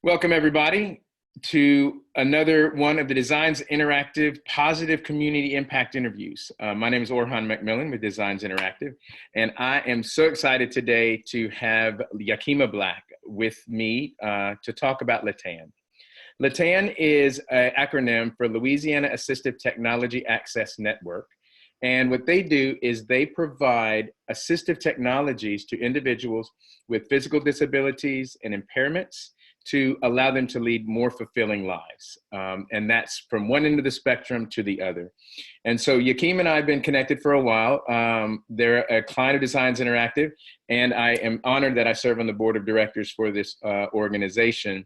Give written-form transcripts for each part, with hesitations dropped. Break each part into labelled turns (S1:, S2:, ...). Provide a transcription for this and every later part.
S1: Welcome, everybody, to another one of the Designs Interactive Positive Community Impact Interviews. My name is Orhan McMillan with Designs Interactive, and I am so excited today to have Yakima Black with me to talk about LATAN. LATAN is an acronym for Louisiana Assistive Technology Access Network. And what they do is they provide assistive technologies to individuals with physical disabilities and impairments to allow them to lead more fulfilling lives. And that's from one end of the spectrum to the other. And so Yakima and I have been connected for a while. They're a client of Designs Interactive, and I am honored that I serve on the board of directors for this organization.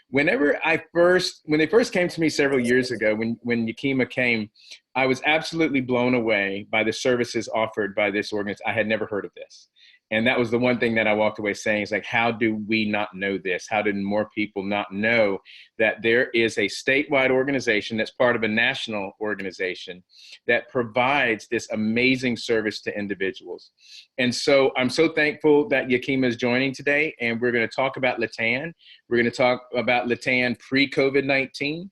S1: When they first came to me several years ago, when Yakima came, I was absolutely blown away by the services offered by this organization. I had never heard of this. And that was the one thing that I walked away saying is like, how do we not know this? How did more people not know that there is a statewide organization that's part of a national organization that provides this amazing service to individuals? And so I'm so thankful that Yakima is joining today, and we're going to talk about LATAN. We're going to talk about LATAN pre-COVID-19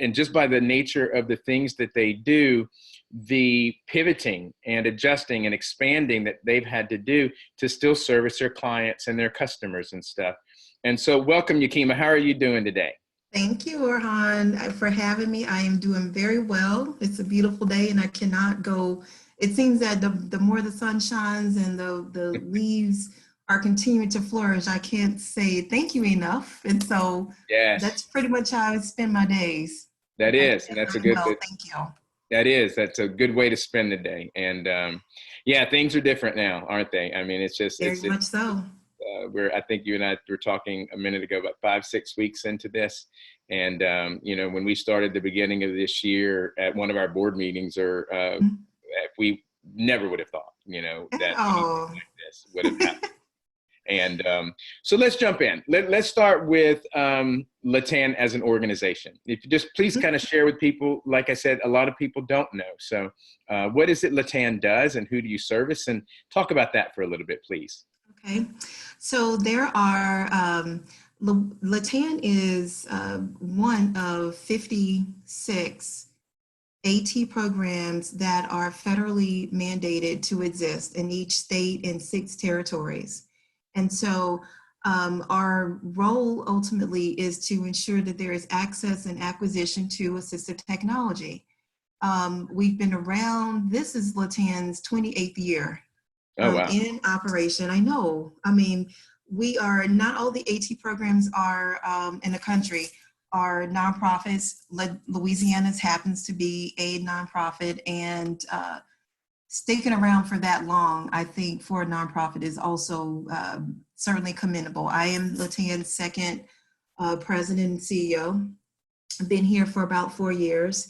S1: and just by the nature of the things that they do, the pivoting and adjusting and expanding that they've had to do to still service their clients and their customers and stuff. And so welcome, Yakima. How are you doing today?
S2: Thank you, Orhan, for having me. I am doing very well. It's a beautiful day and I cannot go. It seems that the more the sun shines and the leaves are continuing to flourish, I can't say thank you enough. And so
S1: yes,
S2: that's pretty much how I spend my days.
S1: That is, and that's a good,
S2: thank you.
S1: That's a good way to spend the day. And yeah, things are different now, aren't they? I mean, it's just,
S2: very much so.
S1: I think you and I were talking a minute ago about 5-6 weeks into this. And, when we started the beginning of this year at one of our board meetings, we never would have thought, that anything like this would have happened. And so let's jump in. Let's start with LATAN as an organization. If you just please kind of share with people, like I said, a lot of people don't know. So what is it LATAN does and who do you service? And talk about that for a little bit, please.
S2: Okay. So there are, LATAN is one of 56 AT programs that are federally mandated to exist in each state and 6 territories. And so our role ultimately is to ensure that there is access and acquisition to assistive technology. We've been around, this is LATAN's 28th year in operation. I know, I mean, we are, not all the AT programs are in the country are nonprofits. Louisiana's happens to be a nonprofit, and sticking around for that long, I think, for a nonprofit is also certainly commendable. I am LATAN's second president and CEO. I've been here for about 4 years.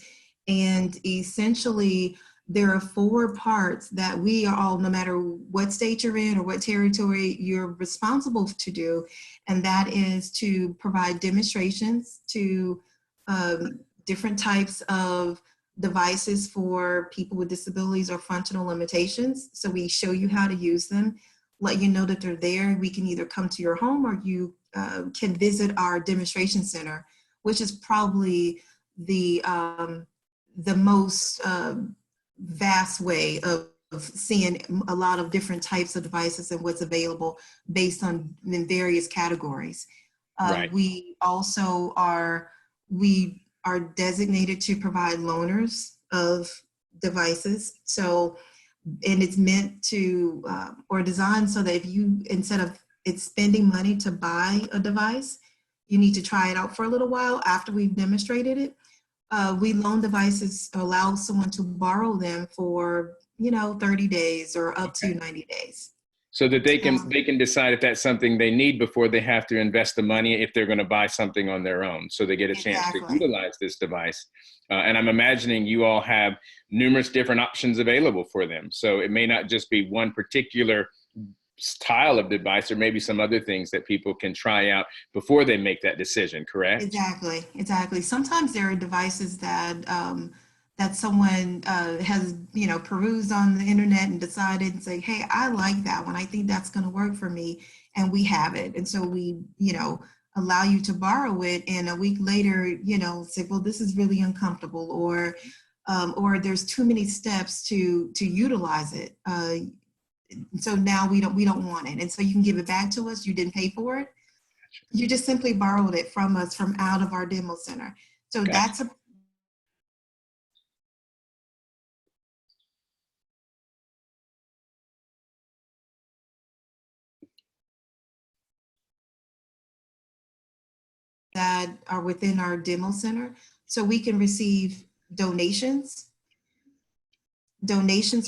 S2: And essentially, there are 4 parts that we are all, no matter what state you're in or what territory, you're responsible to do. And that is to provide demonstrations to different types of devices for people with disabilities or functional limitations. So we show you how to use them, let you know that they're there. We can either come to your home or you can visit our demonstration center, which is probably the most vast way of seeing a lot of different types of devices and what's available based on in various categories.
S1: Right.
S2: We also are designated to provide loaners of devices. So, and it's meant to, or designed so that if you, instead of it's spending money to buy a device, you need to try it out for a little while after we've demonstrated it. We loan devices, allow someone to borrow them for, 30 days or up to 90 days.
S1: So that they can decide if that's something they need before they have to invest the money if they're going to buy something on their own. So they get a chance to utilize this device. And I'm imagining you all have numerous different options available for them. So it may not just be one particular style of device, or maybe some other things that people can try out before they make that decision, correct?
S2: Exactly. Sometimes there are devices that that someone has, perused on the internet and decided and say, hey, I like that one. I think that's going to work for me. And we have it. And so we, allow you to borrow it, and a week later, say, well, this is really uncomfortable, or there's too many steps to utilize it. So now we don't want it, and so you can give it back to us. You didn't pay for it. You just simply borrowed it from us from out of our demo center. So
S1: Gotcha.
S2: that's a that are within our demo center, so we can receive donations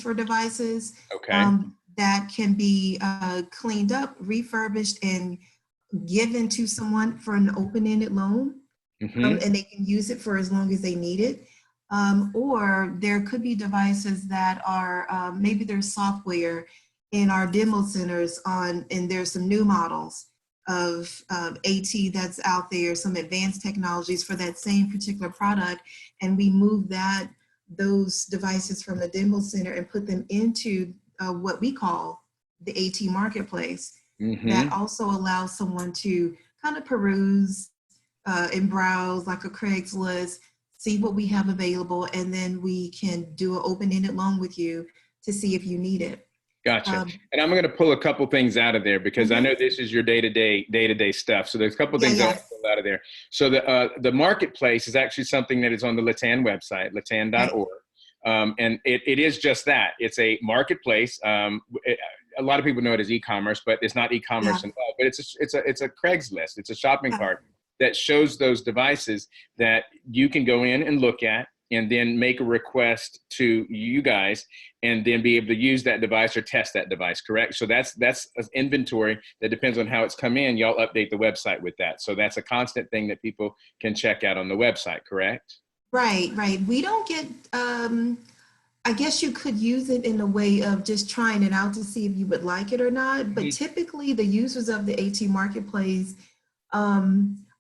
S2: for devices
S1: Okay.
S2: that can be cleaned up, refurbished, and given to someone for an open-ended loan,
S1: Mm-hmm.
S2: and they can use it for as long as they need it. Or there could be devices that are, maybe there's software in our demo centers and there's some new models of AT that's out there, some advanced technologies for that same particular product, and we move those devices from the demo center and put them into what we call the AT marketplace. That
S1: Mm-hmm.
S2: also allows someone to kind of peruse and browse like a Craigslist, see what we have available, and then we can do an open-ended loan with you to see if you need it.
S1: Gotcha. And I'm going to pull a couple things out of there because I know this is your day-to-day stuff. So there's a couple things I want to pull out of there. So the marketplace is actually something that is on the LATAN website, latan.org. And it is just that. It's a marketplace. A lot of people know it as e-commerce, but it's not e-commerce involved. But it's a Craigslist. It's a shopping cart that shows those devices that you can go in and look at, and then make a request to you guys, and then be able to use that device or test that device, correct? So that's an inventory that depends on how it's come in. Y'all update the website with that. So that's a constant thing that people can check out on the website, correct?
S2: Right. We don't get, I guess you could use it in a way of just trying it out to see if you would like it or not. But typically the users of the AT marketplace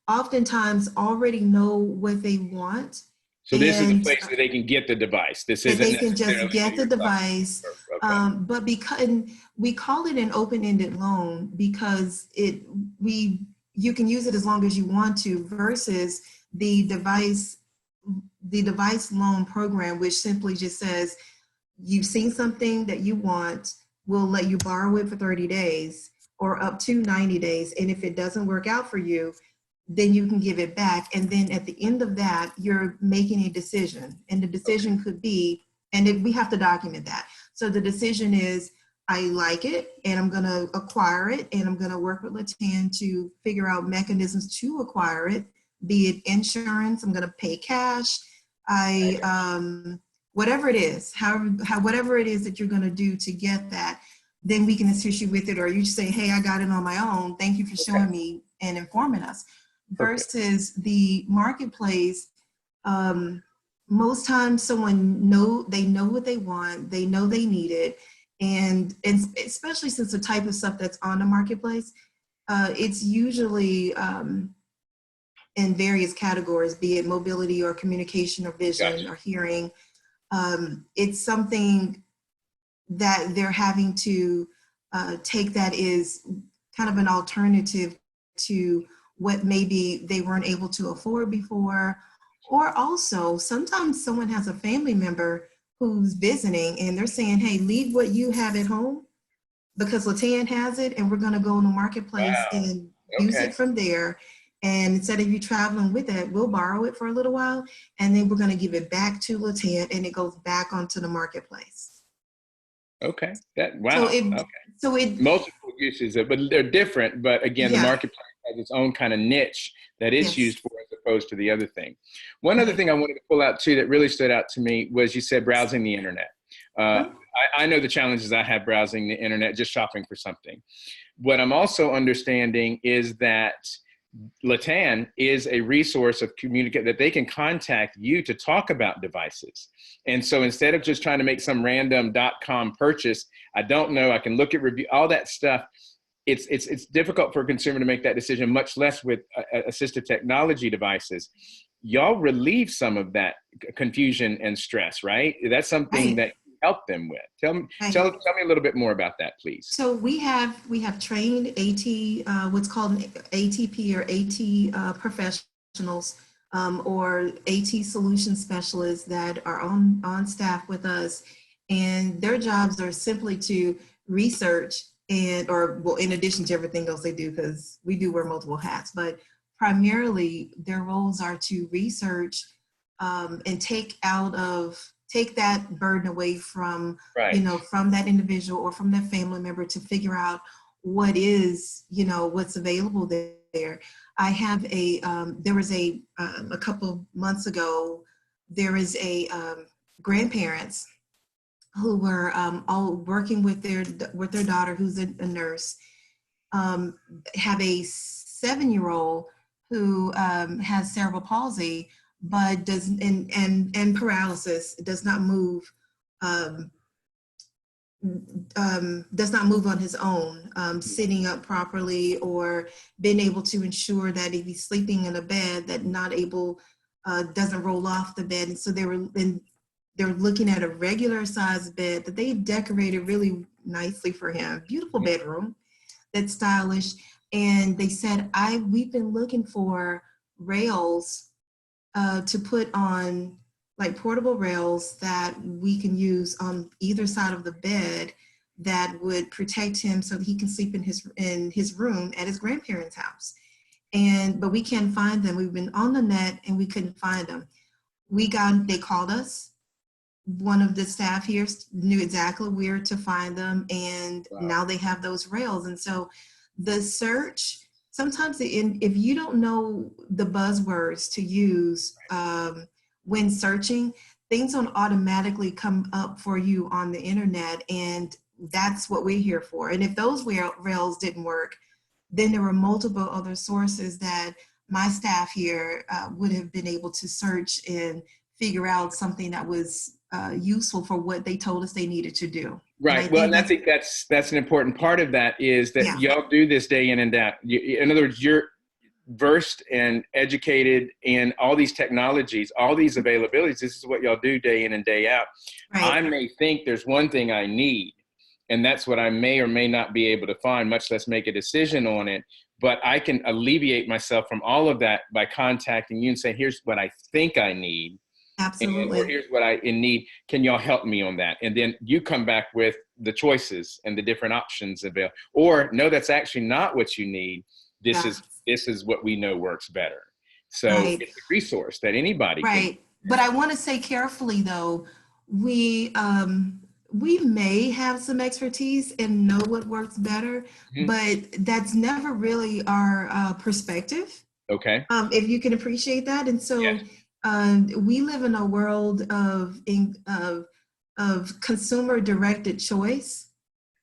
S2: oftentimes already know what they want.
S1: So this is a place that they can get the device. This
S2: that
S1: isn't
S2: they can just
S1: necessarily
S2: get the device.
S1: Okay.
S2: But because we call it an open-ended loan because you can use it as long as you want to, versus the device loan program, which simply just says you've seen something that you want, we'll let you borrow it for 30 days or up to 90 days, and if it doesn't work out for you, then you can give it back. And then at the end of that, you're making a decision. And the decision could be, and we have to document that. So the decision is, I like it and I'm gonna acquire it, and I'm gonna work with LATAN to figure out mechanisms to acquire it, be it insurance, I'm gonna pay cash, whatever it is, whatever it is that you're gonna do to get that, then we can assist you with it. Or you just say, hey, I got it on my own. Thank you for showing me and informing us. Versus the marketplace, most times someone they know what they want, they know they need it, and especially since the type of stuff that's on the marketplace, it's usually in various categories, be it mobility or communication or vision or hearing. It's something that they're having to take that is kind of an alternative to what maybe they weren't able to afford before. Or also, sometimes someone has a family member who's visiting and they're saying, hey, leave what you have at home because LATAN has it, and we're gonna go in the marketplace and use it from there. And instead of you traveling with it, we'll borrow it for a little while, and then we're gonna give it back to LATAN, and it goes back onto the marketplace.
S1: Okay.
S2: So it
S1: multiple uses, but they're different. But again, the marketplace has its own kind of niche that it's used for, as opposed to the other thing. One other thing I wanted to pull out too that really stood out to me was you said browsing the internet. I know the challenges I have browsing the internet, just shopping for something. What I'm also understanding is that LATAN is a resource of communicate that they can contact you to talk about devices. And so instead of just trying to make some random .com purchase, I don't know, I can look at review, all that stuff. It's difficult for a consumer to make that decision, much less with assistive technology devices. Y'all relieve some of that confusion and stress, right? That's something that you help them with? Tell me,
S2: Right.
S1: tell me a little bit more about that, please.
S2: So we have trained AT, what's called an ATP or AT professionals, or AT solution specialists that are on staff with us, and their jobs are simply to research or well, in addition to everything else they do, because we do wear multiple hats, but primarily their roles are to research, and take that burden away from,
S1: Right.
S2: from that individual or from their family member to figure out what is, what's available there. I have there was a couple months ago, there is a grandparents who were all working with their daughter who's a nurse, have a 7-year-old who has cerebral palsy, but and paralysis, does not move, um, does not move on his own, sitting up properly, or being able to ensure that if he's sleeping in a bed, that not able, doesn't roll off the bed. And so they're looking at a regular size bed that they decorated really nicely for him, beautiful bedroom that's stylish. And they said, we've been looking for rails to put on, like portable rails that we can use on either side of the bed that would protect him so that he can sleep in his room at his grandparents' house. But we can't find them. We've been on the net and we couldn't find them. They called us. One of the staff here knew exactly where to find them, and
S1: Wow.
S2: Now they have those rails. And so the search, sometimes if you don't know the buzzwords to use when searching, things don't automatically come up for you on the internet, and that's what we're here for. And if those rails didn't work, then there were multiple other sources that my staff here would have been able to search and figure out something that was useful for what they told us they needed to do.
S1: Right. Well, and I think that's an important part of that is that y'all do this day in and day out. In other words, you're versed and educated in all these technologies, all these availabilities. This is what y'all do day in and day out. Right. I may think there's one thing I need, and that's what I may or may not be able to find, much less make a decision on it. But I can alleviate myself from all of that by contacting you and saying, here's what I think I need.
S2: Absolutely.
S1: Or here's what I need. Can y'all help me on that? And then you come back with the choices and the different options available. Or no, that's actually not what you need. This is what we know works better. So it's a resource that anybody can.
S2: But I want to say carefully though, we may have some expertise and know what works better, but that's never really our perspective.
S1: Okay.
S2: If you can appreciate that. And so we live in a world of consumer directed choice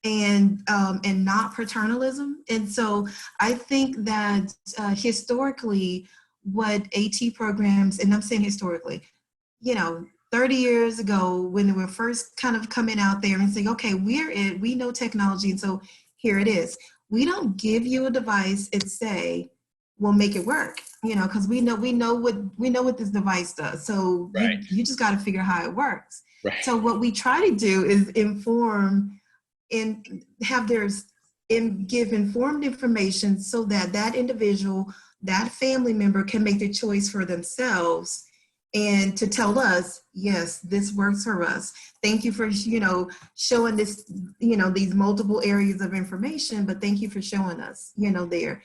S2: and not paternalism. And so I think that historically, what AT programs, and I'm saying historically, 30 years ago when they were first kind of coming out there and saying, okay, we know technology, and so here it is. We don't give you a device and say, we'll make it work, because we know what this device does. So you just got to figure out how it works. Right. So what we try to do is inform and give informed information so that individual, that family member can make the choice for themselves and to tell us, yes, this works for us. Thank you for, showing this, these multiple areas of information, but thank you for showing us, there.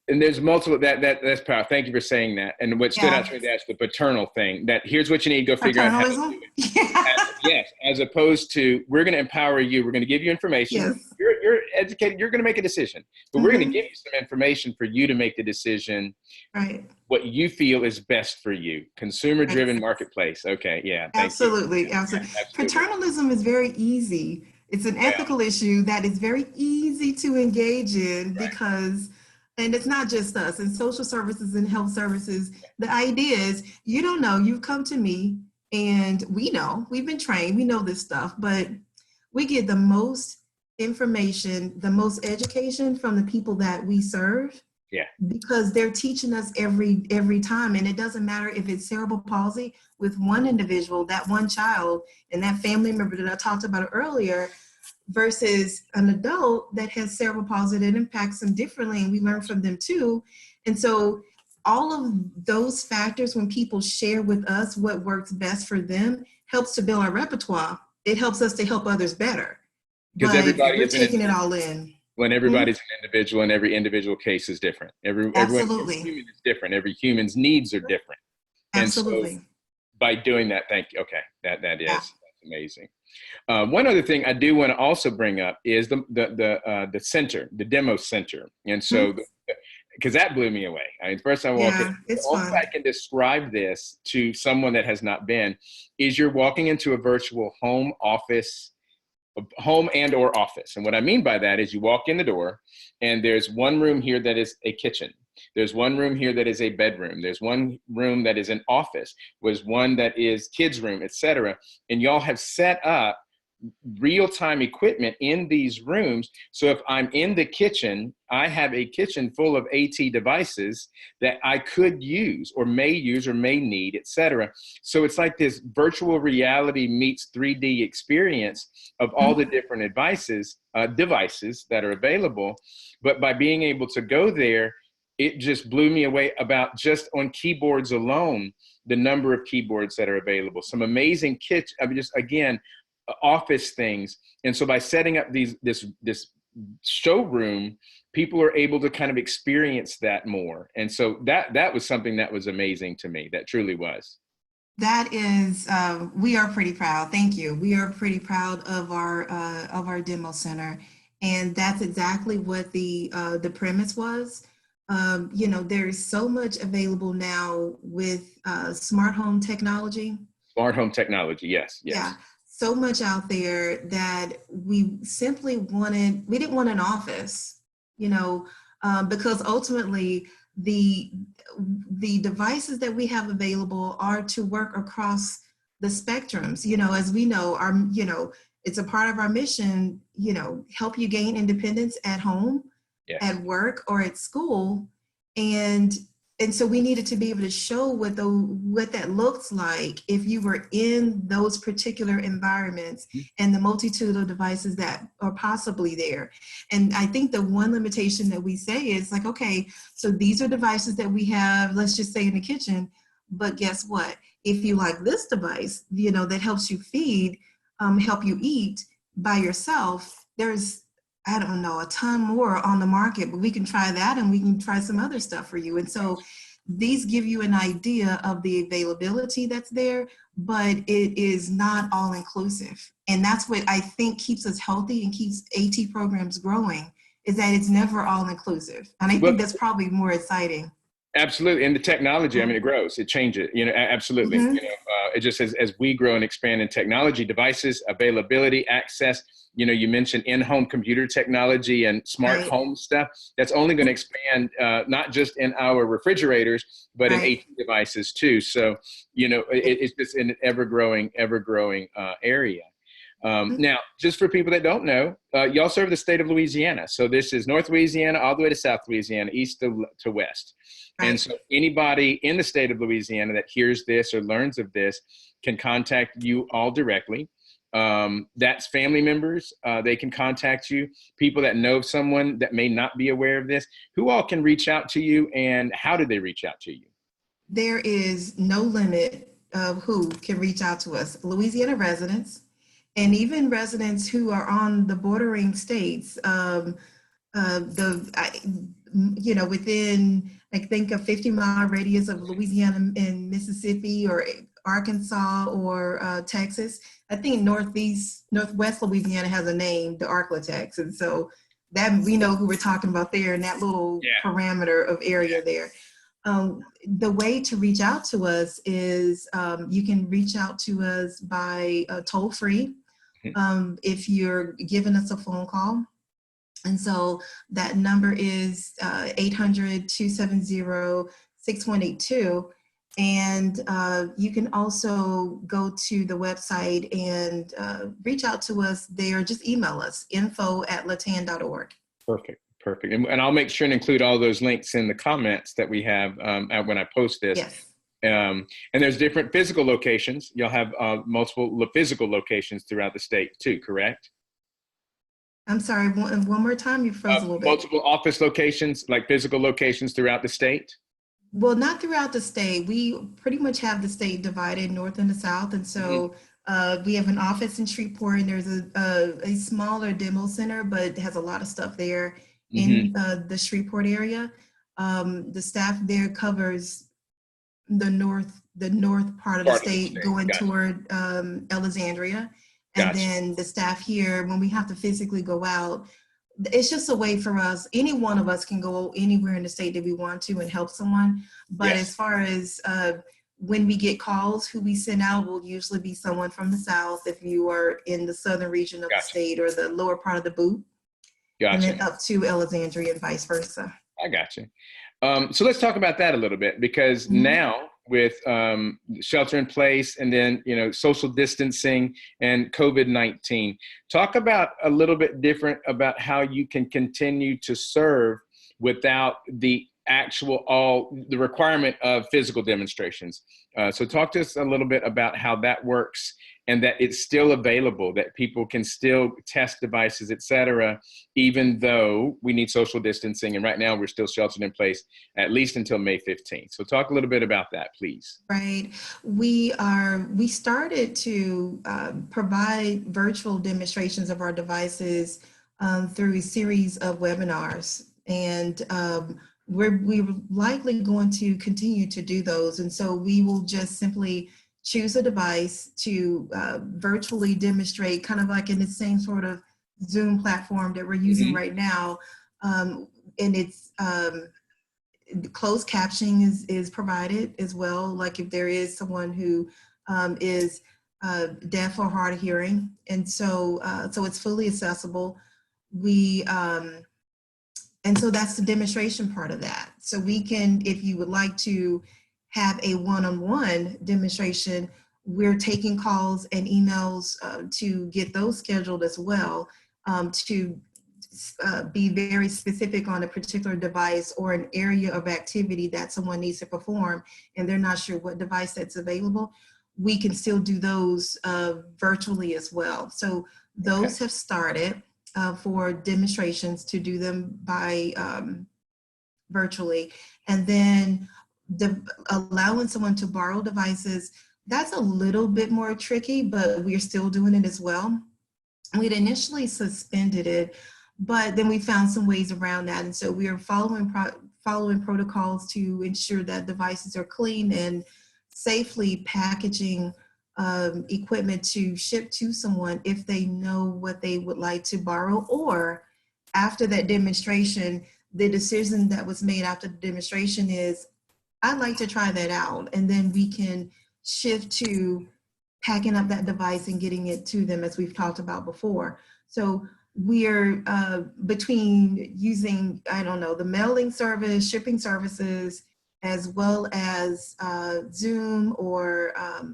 S1: And there's multiple, that's powerful. Thank you for saying that. And what stood out to me, that's the paternal thing, that here's what you need to go figure out how to do it. Yes, as opposed to, we're going to empower you. We're going to give you information. Yes. You're educated. You're going to make a decision. But we're going to give you some information for you to make the decision. Right. What you feel is best for you. Consumer-driven marketplace. Okay, yeah.
S2: Absolutely. Paternalism is very easy. It's an ethical issue that is very easy to engage in because... And it's not just us. In social services and health services, the idea is, you don't know, you've come to me and we know, we've been trained, we know this stuff, but we get the most information, the most education from the people that we serve.
S1: Yeah.
S2: because they're teaching us every time. And it doesn't matter if it's cerebral palsy with one individual, that one child, and that family member that I talked about earlier, versus an adult that has cerebral palsy that impacts them differently, and we learn from them too. And so all of those factors, when people share with us what works best for them, helps to build our repertoire. It helps us to help others better.
S1: Because
S2: But
S1: everybody
S2: we're
S1: is an
S2: taking it
S1: individual.
S2: all in.
S1: When everybody's an individual, and every individual case is different. Every
S2: Absolutely.
S1: human is different. Every human's needs are different. And so
S2: Absolutely.
S1: by doing that, thank you. Okay,
S2: Yeah.
S1: that's amazing. One other thing I do want to also bring up is the center, the demo center, and so because that blew me away. I mean, first I walk in.
S2: Yeah, it's
S1: The only way
S2: fun.
S1: I can describe this to someone that has not been is you're walking into a virtual home office, home and or office. And what I mean by that is you walk in the door and there's one room here that is a kitchen. There's one room here that is a bedroom. There's one room that is an office. Was one that is kids room, etc. And y'all have set up real-time equipment in these rooms. So if I'm in the kitchen, I have a kitchen full of AT devices that I could use or may need, etc. So it's like this virtual reality meets 3D experience of all the different devices that are available. But by being able to go there, it just blew me away about just on keyboards alone, the number of keyboards that are available. Some amazing kits, I mean, just again, office things. And so by setting up this showroom, people are able to kind of experience that more. And so that was something that was amazing to me. That truly was.
S2: That is, we are pretty proud. Thank you. We are pretty proud of our demo center, and that's exactly what the premise was. You know, there's so much available now with smart home technology.
S1: Smart home technology, yes.
S2: Yeah, so much out there that we didn't want an office, you know, because ultimately the devices that we have available are to work across the spectrums. You know, as we know, it's a part of our mission, you know, help you gain independence at home,
S1: Yes.
S2: at work, or at school. And so we needed to be able to show what that looks like if you were in those particular environments and the multitude of devices that are possibly there. And I think the one limitation that we say is like, okay, so these are devices that we have, let's just say in the kitchen, but guess what? If you like this device, you know, that helps you feed, help you eat by yourself, there's, I don't know, a ton more on the market, but we can try that and we can try some other stuff for you. And so these give you an idea of the availability that's there, but it is not all inclusive. And that's what I think keeps us healthy and keeps AT programs growing, is that it's never all inclusive. And I think that's probably more exciting.
S1: Absolutely. And the technology, I mean, it grows, it changes, you know, absolutely. You know, it just as we grow and expand in technology, devices, availability, access, you know, you mentioned in-home computer technology and smart home stuff. That's only going to expand, not just in our refrigerators, but in AT devices too. So, you know, it's just an ever-growing area. Now, just for people that don't know, y'all serve the state of Louisiana. So this is North Louisiana all the way to South Louisiana, east to west. And so anybody in the state of Louisiana that hears this or learns of this can contact you all directly. That's family members. They can contact you. People that know of someone that may not be aware of this, who all can reach out to you, and how do they reach out to you?
S2: There is no limit of who can reach out to us. Louisiana residents, and even residents who are on the bordering states, you know, within, I think, a 50-mile radius of Louisiana and Mississippi or Arkansas or Texas. I think Northwest Louisiana has a name, the Arklatex. And so that we know who we're talking about there in that little parameter of area there. The way to reach out to us is you can reach out to us by toll free if you're giving us a phone call. And so that number is 800-270-6182. And you can also go to the website and reach out to us there. Just email us, info@latan.org.
S1: Perfect. Perfect. And I'll make sure and include all those links in the comments that we have when I post this.
S2: Yes.
S1: And there's different physical locations. You'll have multiple physical locations throughout the state too, correct?
S2: I'm sorry, one more time, you froze a little bit.
S1: Multiple office locations, like physical locations throughout the state?
S2: Well, not throughout the state. We pretty much have the state divided north and the south. And so we have an office in Shreveport, and there's a smaller demo center, but it has a lot of stuff there in the Shreveport area. The staff there covers the north part of the state going toward Alexandria. And then the staff here, when we have to physically go out, it's just a way for us. Any one of us can go anywhere in the state that we want to and help someone. But as far as when we get calls, who we send out will usually be someone from the south if you are in the southern region of the state, or the lower part of the boot. And then up to Alexandria and vice versa.
S1: I got you. So let's talk about that a little bit, because now with shelter in place and then, social distancing and COVID-19, talk about a little bit different about how you can continue to serve without the the requirement of physical demonstrations. So talk to us a little bit about how that works, and that it's still available, that people can still test devices, et cetera, even though we need social distancing. And right now we're still sheltered in place, at least until May 15th. So talk a little bit about that, please.
S2: Right. We started to provide virtual demonstrations of our devices through a series of webinars. And we're likely going to continue to do those. And so we will just simply choose a device to virtually demonstrate, kind of like in the same sort of Zoom platform that we're using right now. And it's closed captioning is provided as well. Like if there is someone who is deaf or hard of hearing. And so it's fully accessible. And so that's the demonstration part of that. So we can, if you would like to have a one-on-one demonstration, we're taking calls and emails to get those scheduled as well, to be very specific on a particular device or an area of activity that someone needs to perform, and they're not sure what device that's available. We can still do those virtually as well. So those have started for demonstrations, to do them by virtually. And then allowing someone to borrow devices, that's a little bit more tricky, but we're still doing it as well. We'd initially suspended it, but then we found some ways around that. And so we are following protocols to ensure that devices are clean, and safely packaging equipment to ship to someone if they know what they would like to borrow, or after that demonstration, the decision that was made after the demonstration is, I'd like to try that out. And then we can shift to packing up that device and getting it to them, as we've talked about before. So we're between using, the mailing service, shipping services, as well as Zoom or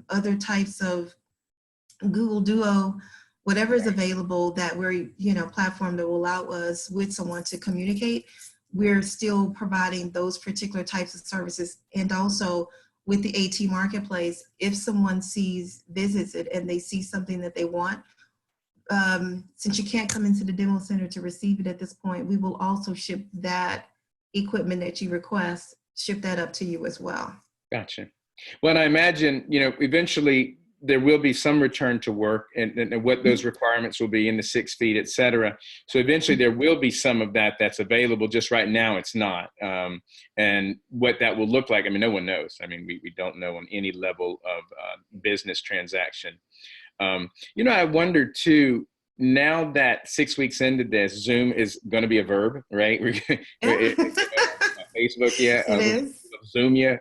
S2: other types of Google Duo, whatever is available that we're, platform that will allow us with someone to communicate. We're still providing those particular types of services. And also with the AT Marketplace, if someone visits it and they see something that they want, since you can't come into the demo center to receive it at this point, we will also ship that equipment that you request, ship that up to you as well.
S1: Gotcha. Well, and I imagine, eventually there will be some return to work, and what those requirements will be in the 6 feet, et cetera. So eventually there will be some of that's available. Just right now it's not. And what that will look like, no one knows. We don't know on any level of business transaction. I wonder too, now that 6 weeks into this, Zoom is going to be a verb, right? Facebook, Zoom,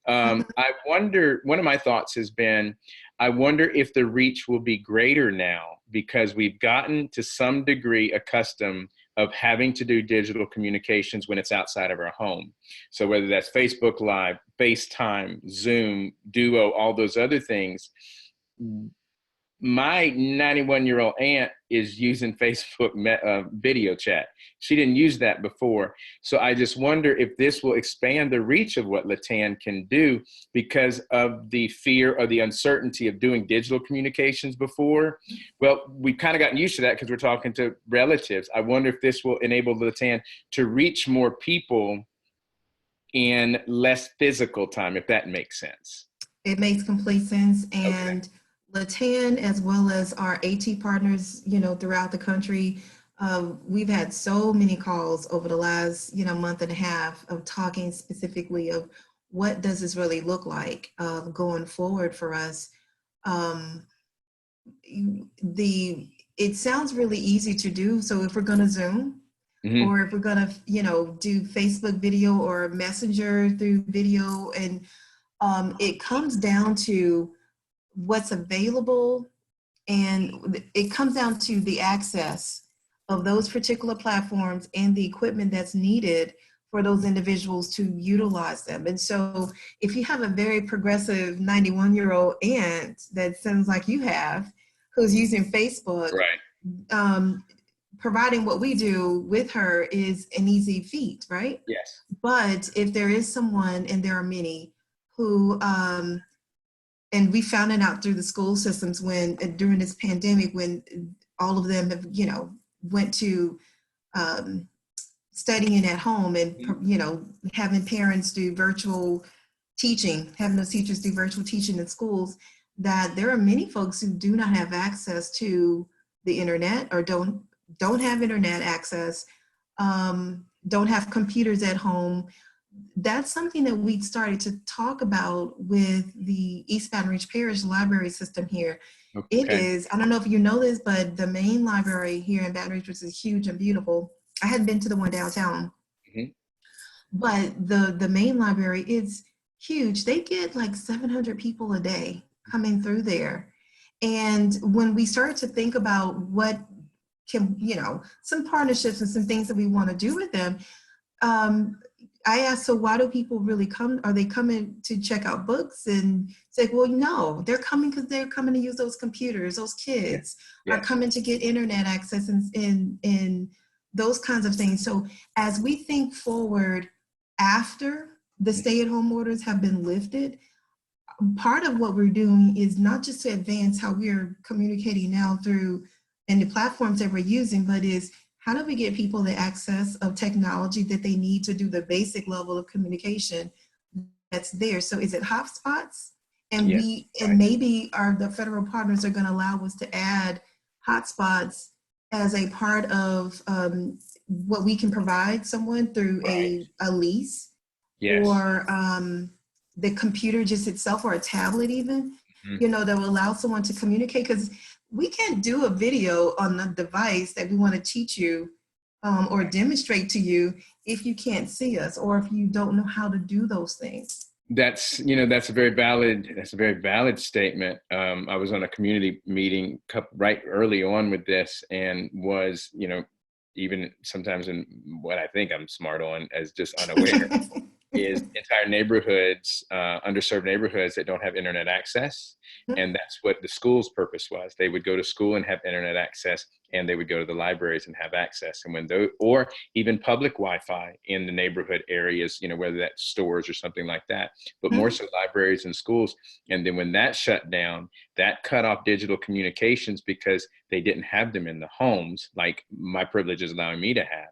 S1: I wonder, one of my thoughts has been, I wonder if the reach will be greater now, because we've gotten to some degree accustomed of having to do digital communications when it's outside of our home. So whether that's Facebook Live, FaceTime, Zoom, Duo, all those other things, my 91-year-old aunt is using Facebook video chat. She didn't use that before. So I just wonder if this will expand the reach of what LATAN can do because of the fear or the uncertainty of doing digital communications before. Well, we've kind of gotten used to that because we're talking to relatives. I wonder if this will enable LATAN to reach more people in less physical time, if that makes sense.
S2: It makes complete sense.
S1: Okay.
S2: And LATAN, as well as our AT partners, throughout the country, we've had so many calls over the last, month and a half of talking specifically of what does this really look like going forward for us. Um, it sounds really easy to do. So if we're going to Zoom,
S1: Mm-hmm.
S2: or if we're going to, do Facebook video or Messenger through video, and it comes down to what's available, and it comes down to the access of those particular platforms and the equipment that's needed for those individuals to utilize them. And so if you have a very progressive 91-year-old aunt that sounds like you have, who's using Facebook,
S1: Right.
S2: Providing what we do with her is an easy feat, right?
S1: Yes.
S2: But if there is someone, and there are many, who and we found it out through the school systems when during this pandemic, when all of them have went to studying at home, and having parents do virtual teaching, having those teachers do virtual teaching in schools, that there are many folks who do not have access to the internet, or don't have internet access, don't have computers at home. That's something that we started to talk about with the East Baton Rouge Parish Library System here.
S1: Okay.
S2: It is, I don't know if you know this, but the main library here in Baton Rouge, which is huge and beautiful. I hadn't been to the one downtown,
S1: Mm-hmm.
S2: but the main library is huge. They get like 700 people a day coming through there. And when we started to think about what can, some partnerships and some things that we want to do with them, I asked, so why do people really come? Are they coming to check out books? And it's like, well, no, they're coming because they're coming to use those computers. Those kids
S1: Yeah.
S2: are coming to get internet access and those kinds of things. So as we think forward after the stay-at-home orders have been lifted, part of what we're doing is not just to advance how we're communicating now through and the platforms that we're using, but is how do we get people the access of technology that they need to do the basic level of communication that's there? So is it hotspots? And
S1: Yes.
S2: and maybe the federal partners are going to allow us to add hotspots as a part of what we can provide someone through
S1: Right.
S2: a lease.
S1: Yes.
S2: Or the computer just itself, or a tablet even,
S1: Mm-hmm.
S2: that will allow someone to communicate, because we can't do a video on the device that we want to teach you or demonstrate to you if you can't see us, or if you don't know how to do those things.
S1: That's a very valid statement. I was on a community meeting right early on with this, and was even sometimes in what I think I'm smart on as just unaware is entire neighborhoods, underserved neighborhoods that don't have internet access. And that's what the school's purpose was. They would go to school and have internet access, and they would go to the libraries and have access. And when those, or even public Wi-Fi in the neighborhood areas, whether that's stores or something like that, but more so libraries and schools. And then when that shut down, that cut off digital communications because they didn't have them in the homes, like my privilege is allowing me to have.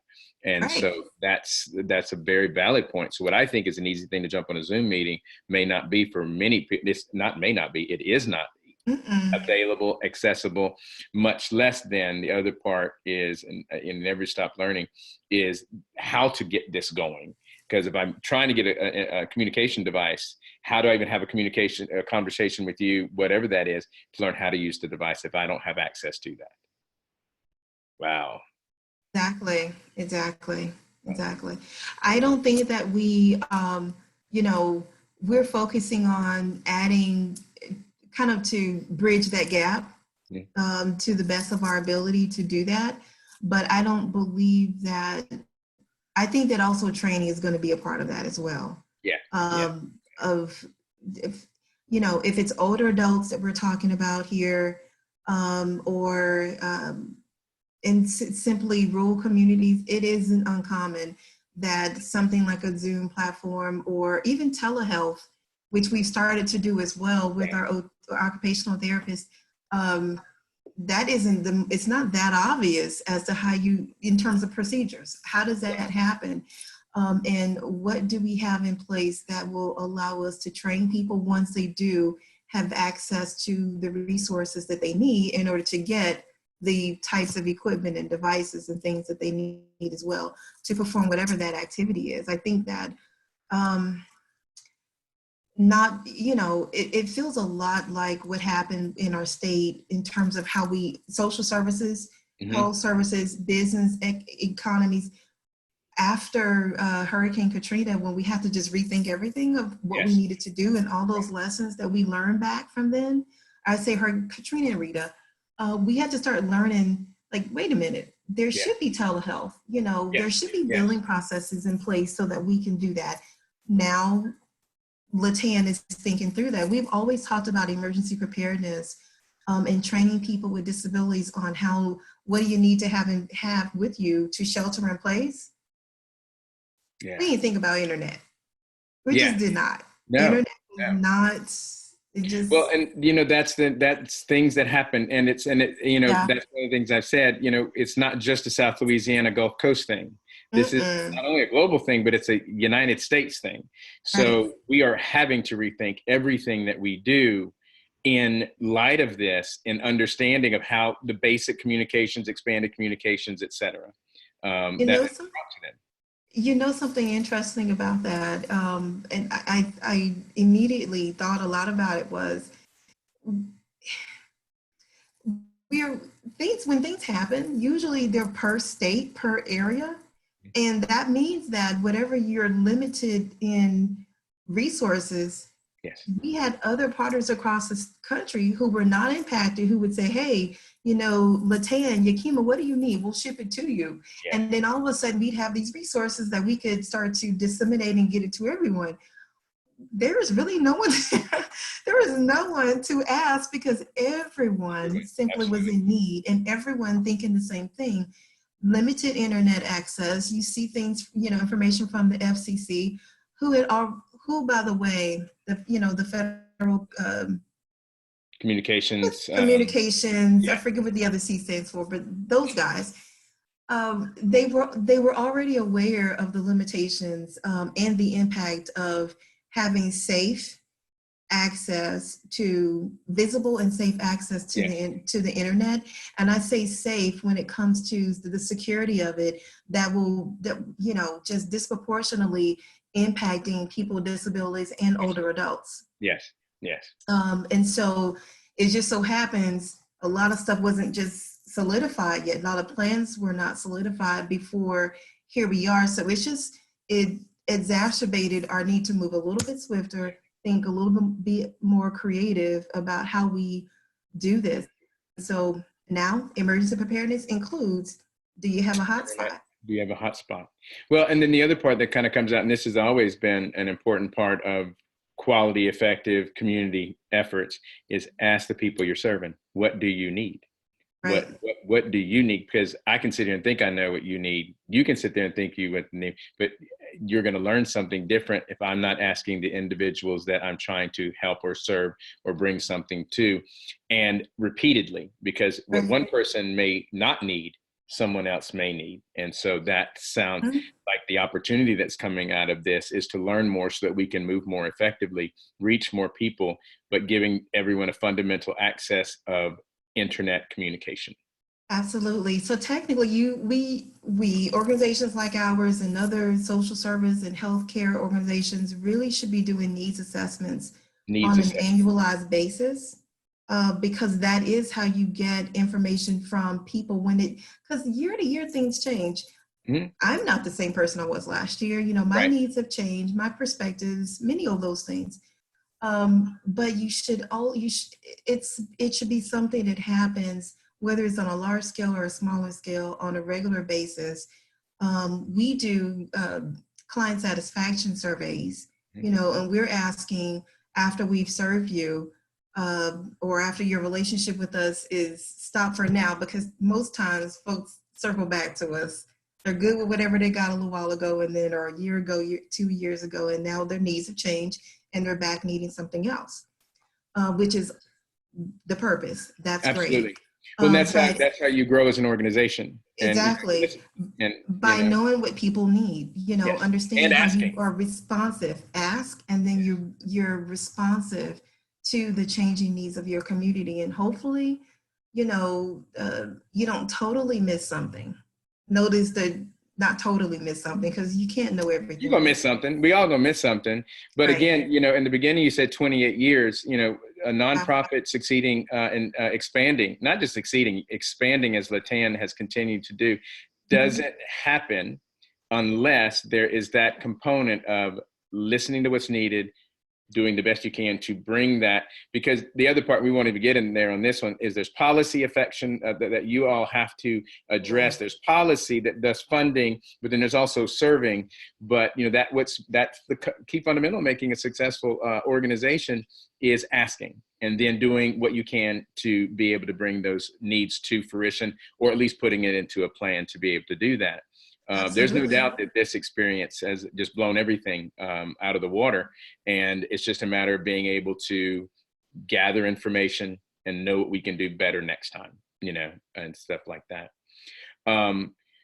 S1: And
S2: Right.
S1: so that's a very valid point. So what I think is an easy thing to jump on a Zoom meeting may not be for many people. It's not, may not be, it is not available, accessible, much less than the other part is, and Never Stop Learning, is how to get this going. Because if I'm trying to get a communication device, how do I even have a conversation with you, whatever that is, to learn how to use the device if I don't have access to that? Wow.
S2: Exactly. I don't think that we, we're focusing on adding kind of to bridge that gap to the best of our ability to do that. But I don't believe that, I think that also training is going to be a part of that as well. Of, if it's older adults that we're talking about here, or in simply rural communities, it isn't uncommon that something like a Zoom platform or even telehealth, which we've started to do as well with our occupational therapists, that isn't it's not that obvious as to how you, in terms of procedures, how does that happen? And what do we have in place that will allow us to train people once they do have access to the resources that they need in order to get the types of equipment and devices and things that they need as well to perform whatever that activity is. I think that it feels a lot like what happened in our state in terms of how we, social services, health services, business, economies, after Hurricane Katrina, when we had to just rethink everything of what we needed to do and all those lessons that we learned back from then. I say Katrina and Rita, we had to start learning, like, wait a minute, there should be telehealth, there should be billing processes in place so that we can do that. Now, LATAN is thinking through that. We've always talked about emergency preparedness and training people with disabilities on what do you need to have with you to shelter in place. We didn't think about internet. We just did not.
S1: No,
S2: internet is not. It just,
S1: well, and that's things that happen, and that's one of the things I've said. It's not just a South Louisiana Gulf Coast thing. This is not only a global thing, but it's a United States thing. So we are having to rethink everything that we do in light of this, and understanding of how the basic communications, expanded communications, et cetera.
S2: Something interesting about that, and I immediately thought a lot about it, was when things happen, usually they're per state, per area. And that means that whatever you're limited in resources, we had other partners across the country who were not impacted, who would say, hey, LATAN, Yakima, what do you need? We'll ship it to you. And then all of a sudden we'd have these resources that we could start to disseminate and get it to everyone. There is really no one, there was no one to ask, because everyone simply was in need, and everyone thinking the same thing. Limited internet access. You see things, information from the FCC, who by the way, the federal
S1: communications.
S2: I forget what the other C stands for, but those guys, they were already aware of the limitations and the impact of having visible and safe access to the internet. And I say safe when it comes to the security of it, that just disproportionately impacting people with disabilities and older adults.
S1: Yes.
S2: And so it just so happens a lot of stuff wasn't just solidified yet. A lot of plans were not solidified before here we are. So it exacerbated our need to move a little bit swifter, think a little bit more creative about how we do this. So now emergency preparedness includes, do you have a hotspot?
S1: Do you have a hotspot? Well, and then the other part that kind of comes out, and this has always been an important part of quality, effective community efforts, is ask the people you're serving, what do you need? Right. What do you need? Because I can sit here and think I know what you need. You can sit there and think you what you need, but you're going to learn something different if I'm not asking the individuals that I'm trying to help or serve or bring something to, and repeatedly, because what one person may not need, someone else may need. And so that sounds like the opportunity that's coming out of this is to learn more so that we can move more effectively, reach more people, but giving everyone a fundamental access of internet communication.
S2: Absolutely. So technically, we organizations like ours and other social service and healthcare organizations really should be doing needs assessments on an annualized basis, because that is how you get information from people because year to year things change. I'm not the same person I was last year. My needs have changed, my perspectives, many of those things. But it should be something that happens, whether it's on a large scale or a smaller scale, on a regular basis. We do client satisfaction surveys, and we're asking, after we've served you, or after your relationship with us is stop for now, because most times folks circle back to us. They're good with whatever they got a little while ago, and then or a year ago, 2 years ago, and now their needs have changed and they're back needing something else, which is the purpose. That's
S1: Absolutely.
S2: great.
S1: Well,
S2: But
S1: that's how you grow as an organization.
S2: exactly,
S1: And
S2: by knowing what people need,
S1: yes,
S2: understanding
S1: and
S2: how you
S1: asking.
S2: are responsive, ask, and then you're responsive to the changing needs of your community, and hopefully, you don't totally miss something. Notice that, not totally miss something, because you can't know
S1: You're gonna
S2: everything.
S1: miss something. We all gonna miss something. But
S2: Right.
S1: again, in the beginning you said 28 years. A nonprofit succeeding and expanding, not just succeeding, expanding as LATAN has continued to do, doesn't happen unless there is that component of listening to what's needed, doing the best you can to bring that, because the other part we won't even get in there on this one is there's policy affection that you all have to address. There's policy that does funding, but then there's also serving. But that's the key fundamental of making a successful organization is asking, and then doing what you can to be able to bring those needs to fruition, or at least putting it into a plan to be able to do that. There's no doubt that this experience has just blown everything out of the water. And it's just a matter of being able to gather information and know what we can do better next time, and stuff like that.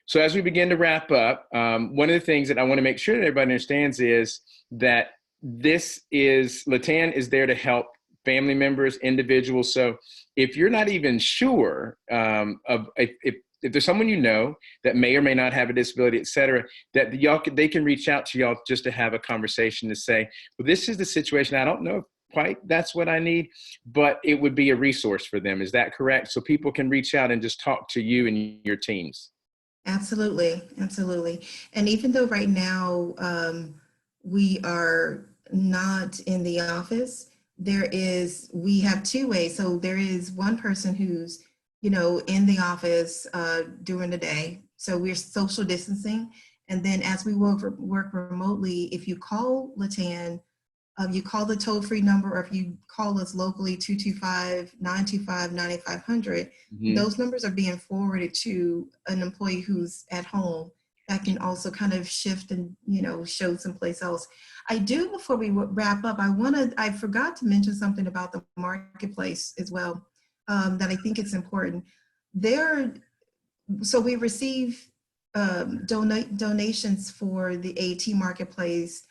S1: So as we begin to wrap up, one of the things that I want to make sure that everybody understands is that LATAN is there to help family members, individuals. So if you're not even sure if there's someone that may or may not have a disability, et cetera, that they can reach out to y'all just to have a conversation to say, well, this is the situation. I don't know if quite that's what I need, but it would be a resource for them. Is that correct? So people can reach out and just talk to you and your teams.
S2: Absolutely, absolutely. And even though right now we are not in the office, we have two ways. So there is one person who's in the office during the day. So we're social distancing. And then as we work remotely, if you call LATAN, you call the toll-free number, or if you call us locally, 225-925-9500, those numbers are being forwarded to an employee who's at home that can also kind of shift and, show someplace else. Before we wrap up, I forgot to mention something about the marketplace as well. That I think it's important. So we receive donations for the AT marketplace,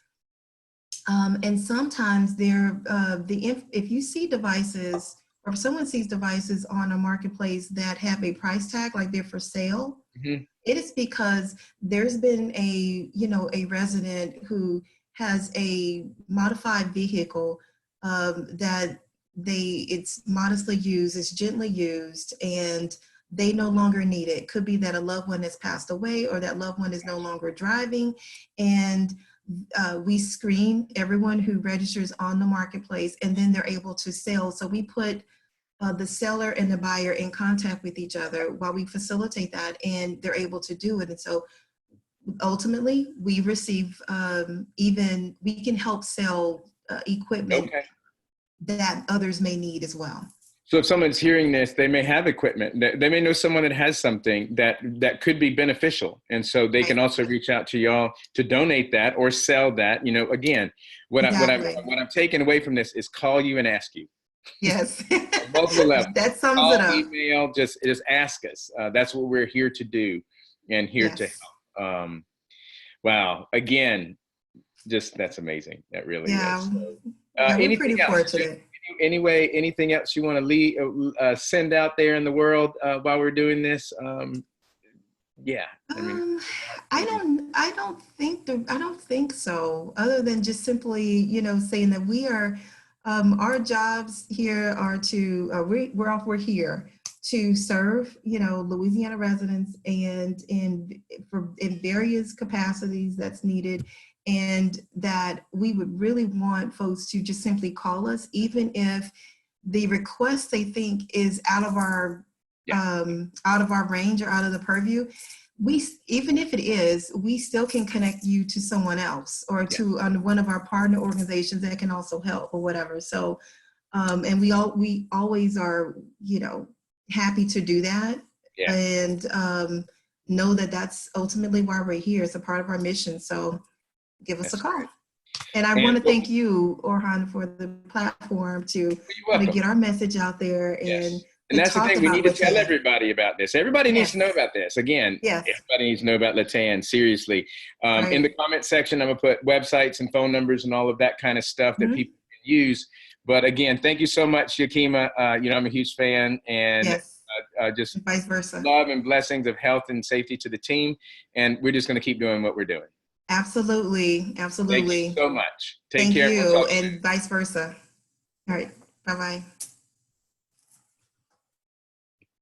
S2: and sometimes if you see devices, or if someone sees devices on a marketplace that have a price tag, like they're for sale, it is because there's been a resident who has a modified vehicle that it's modestly used, it's gently used, and they no longer need it. Could be that a loved one has passed away, or that loved one is no longer driving, and we screen everyone who registers on the marketplace, and then they're able to sell. So we put the seller and the buyer in contact with each other while we facilitate that, and they're able to do it. And so ultimately we receive we can help sell equipment that others may need as well.
S1: So if someone's hearing this, they may have equipment. They may know someone that has something that could be beneficial. And so they can also reach out to y'all to donate that or sell that. Again, what I'm taking away from this is call you and ask you.
S2: Yes.
S1: Multiple levels.
S2: That sums it up.
S1: Email, just ask us. That's what we're here to do and here to help. Wow. Again, that's amazing. That really is.
S2: We're pretty fortunate.
S1: Anyway, anything else you want to send out there in the world while we're doing this?
S2: I don't think so. Other than just simply, saying that we are, our jobs here are to we're here to serve, Louisiana residents, and in various capacities that's needed. And that we would really want folks to just simply call us, even if the request they think is out of our range or out of the purview. Even if it is, we still can connect you to someone else, or to one of our partner organizations that can also help, or whatever. So And we always are, you know, happy to do that.
S1: Yeah.
S2: And know that that's ultimately why we're here. It's a part of our mission. So give us a call. And I want to thank you, Orhan, for the platform to kind of get our message out there and
S1: yes. And that's the thing, we need to tell everybody about this. Everybody needs to know about this. Again, everybody needs to know about LATAN, seriously. In the comment section, I'm going to put websites and phone numbers and all of that kind of stuff that people can use. But again, thank you so much, Yakima. You know, I'm a huge fan, and just
S2: and vice versa.
S1: Love and blessings of health and safety to the team. And we're just going to keep doing what we're doing.
S2: Absolutely. Absolutely.
S1: Thank you so much. Take
S2: Thank
S1: care.
S2: you, and vice versa. All right. Bye-bye.